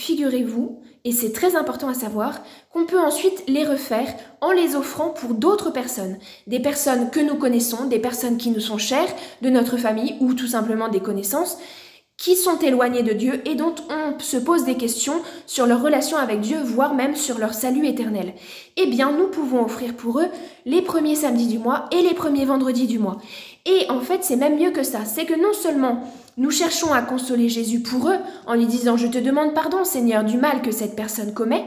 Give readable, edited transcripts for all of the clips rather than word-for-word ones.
figurez-vous, et c'est très important à savoir, qu'on peut ensuite les refaire en les offrant pour d'autres personnes. Des personnes que nous connaissons, des personnes qui nous sont chères, de notre famille ou tout simplement des connaissances, qui sont éloignés de Dieu et dont on se pose des questions sur leur relation avec Dieu, voire même sur leur salut éternel. Eh bien, nous pouvons offrir pour eux les premiers samedis du mois et les premiers vendredis du mois. Et en fait, c'est même mieux que ça. C'est que non seulement nous cherchons à consoler Jésus pour eux, en lui disant « Je te demande pardon, Seigneur, du mal que cette personne commet »,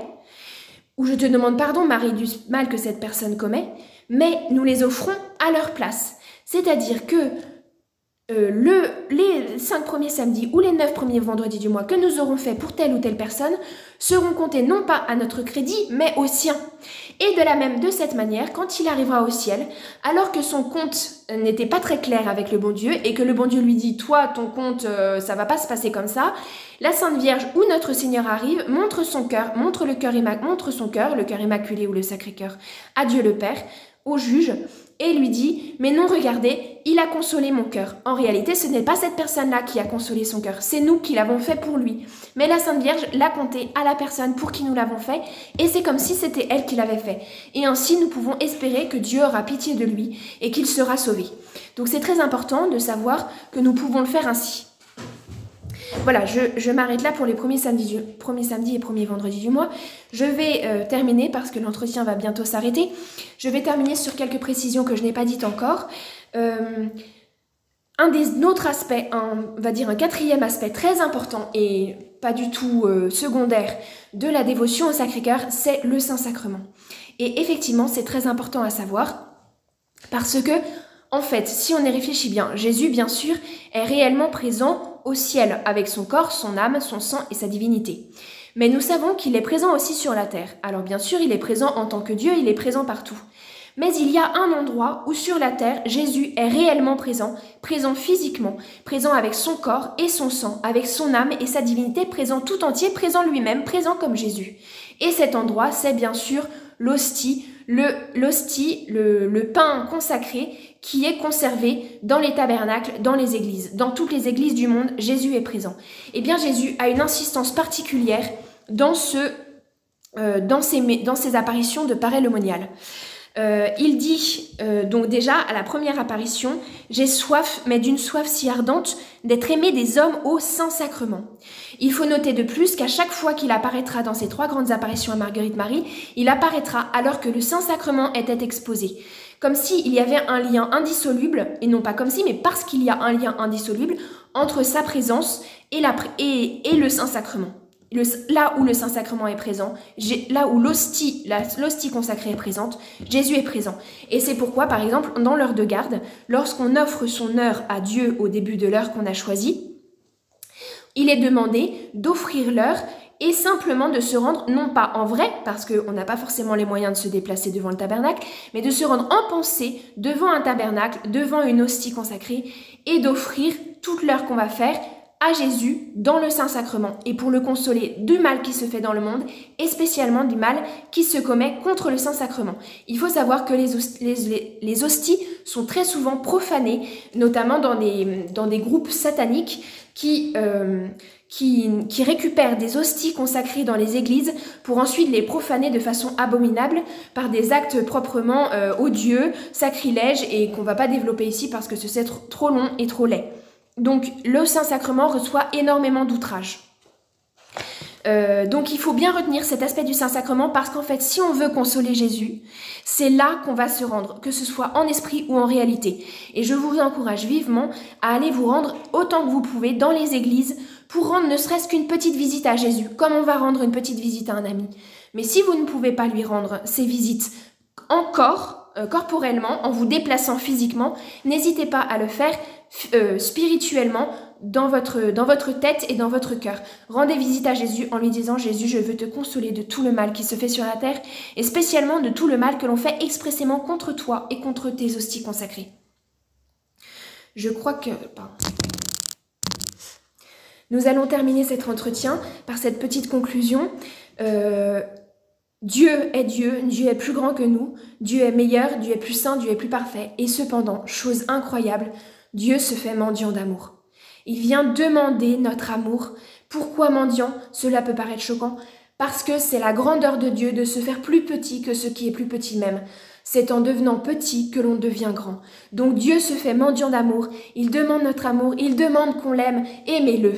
ou « Je te demande pardon, Marie, du mal que cette personne commet », mais nous les offrons à leur place. C'est-à-dire que les 5 premiers samedis ou les 9 premiers vendredis du mois que nous aurons fait pour telle ou telle personne seront comptés non pas à notre crédit, mais au sien. Et de cette manière, quand il arrivera au ciel, alors que son compte n'était pas très clair avec le bon Dieu et que le bon Dieu lui dit « Toi, ton compte, ça va pas se passer comme ça », la Sainte Vierge ou notre Seigneur arrive, montre son cœur, le cœur immaculé ou le Sacré-Cœur à Dieu le Père, au juge, et lui dit « Mais non, regardez, il a consolé mon cœur. » En réalité, ce n'est pas cette personne-là qui a consolé son cœur, c'est nous qui l'avons fait pour lui. Mais la Sainte Vierge l'a compté à la personne pour qui nous l'avons fait, et c'est comme si c'était elle qui l'avait fait. Et ainsi, nous pouvons espérer que Dieu aura pitié de lui et qu'il sera sauvé. Donc c'est très important de savoir que nous pouvons le faire ainsi. Voilà, je m'arrête là pour les premiers samedis et premiers vendredis du mois. Je vais terminer parce que l'entretien va bientôt s'arrêter. Je vais terminer sur quelques précisions que je n'ai pas dites encore. Un autres aspects, on va dire un quatrième aspect très important et pas du tout secondaire de la dévotion au Sacré-Cœur, c'est le Saint-Sacrement. Et effectivement, c'est très important à savoir parce que, en fait, si on y réfléchit bien, Jésus, bien sûr, est réellement présent au ciel avec son corps, son âme, son sang et sa divinité. Mais nous savons qu'il est présent aussi sur la terre. Alors bien sûr, il est présent en tant que Dieu, il est présent partout. Mais il y a un endroit où sur la terre, Jésus est réellement présent, présent physiquement, présent avec son corps et son sang, avec son âme et sa divinité, présent tout entier, présent lui-même, présent comme Jésus. Et cet endroit, c'est bien sûr l'hostie, le pain consacré qui est conservé dans les tabernacles, dans les églises. Dans toutes les églises du monde, Jésus est présent. Eh bien, Jésus a une insistance particulière dans ces apparitions de pareil l'aumônial. Il dit donc déjà à la première apparition « J'ai soif, mais d'une soif si ardente d'être aimé des hommes au Saint-Sacrement ». Il faut noter de plus qu'à chaque fois qu'il apparaîtra dans ces 3 grandes apparitions à Marguerite Marie, il apparaîtra alors que le Saint-Sacrement était exposé. Comme s'il y avait un lien indissoluble, et non pas comme si, mais parce qu'il y a un lien indissoluble entre sa présence et le Saint-Sacrement. Là où le Saint-Sacrement est présent, là où l'hostie consacrée est présente, Jésus est présent. Et c'est pourquoi, par exemple, dans l'heure de garde, lorsqu'on offre son heure à Dieu au début de l'heure qu'on a choisie, il est demandé d'offrir l'heure et simplement de se rendre, non pas en vrai, parce qu'on n'a pas forcément les moyens de se déplacer devant le tabernacle, mais de se rendre en pensée devant un tabernacle, devant une hostie consacrée, et d'offrir toute l'heure qu'on va faire à Jésus dans le Saint-Sacrement et pour le consoler du mal qui se fait dans le monde et spécialement du mal qui se commet contre le Saint-Sacrement. Il faut savoir que les hosties sont très souvent profanées, notamment dans des groupes sataniques qui récupèrent des hosties consacrées dans les églises pour ensuite les profaner de façon abominable par des actes proprement odieux, sacrilèges et qu'on ne va pas développer ici parce que c'est trop long et trop laid. Donc le Saint-Sacrement reçoit énormément d'outrages. Donc il faut bien retenir cet aspect du Saint-Sacrement parce qu'en fait, si on veut consoler Jésus, c'est là qu'on va se rendre, que ce soit en esprit ou en réalité. Et je vous encourage vivement à aller vous rendre autant que vous pouvez dans les églises pour rendre ne serait-ce qu'une petite visite à Jésus, comme on va rendre une petite visite à un ami. Mais si vous ne pouvez pas lui rendre ces visites corporellement, en vous déplaçant physiquement, n'hésitez pas à le faire spirituellement dans votre tête et dans votre cœur. Rendez visite à Jésus en lui disant « Jésus, je veux te consoler de tout le mal qui se fait sur la terre et spécialement de tout le mal que l'on fait expressément contre toi et contre tes hosties consacrées. » Je crois que... Pardon. Nous allons terminer cet entretien par cette petite conclusion. Dieu est Dieu, Dieu est plus grand que nous, Dieu est meilleur, Dieu est plus saint, Dieu est plus parfait. Et cependant, chose incroyable, Dieu se fait mendiant d'amour. Il vient demander notre amour Pourquoi mendiant? Cela peut paraître choquant. Parce que c'est la grandeur de Dieu de se faire plus petit que ce qui est plus petit même. C'est en devenant petit que l'on devient grand. Donc Dieu se fait mendiant d'amour, il demande notre amour, il demande qu'on l'aime, aimez-le.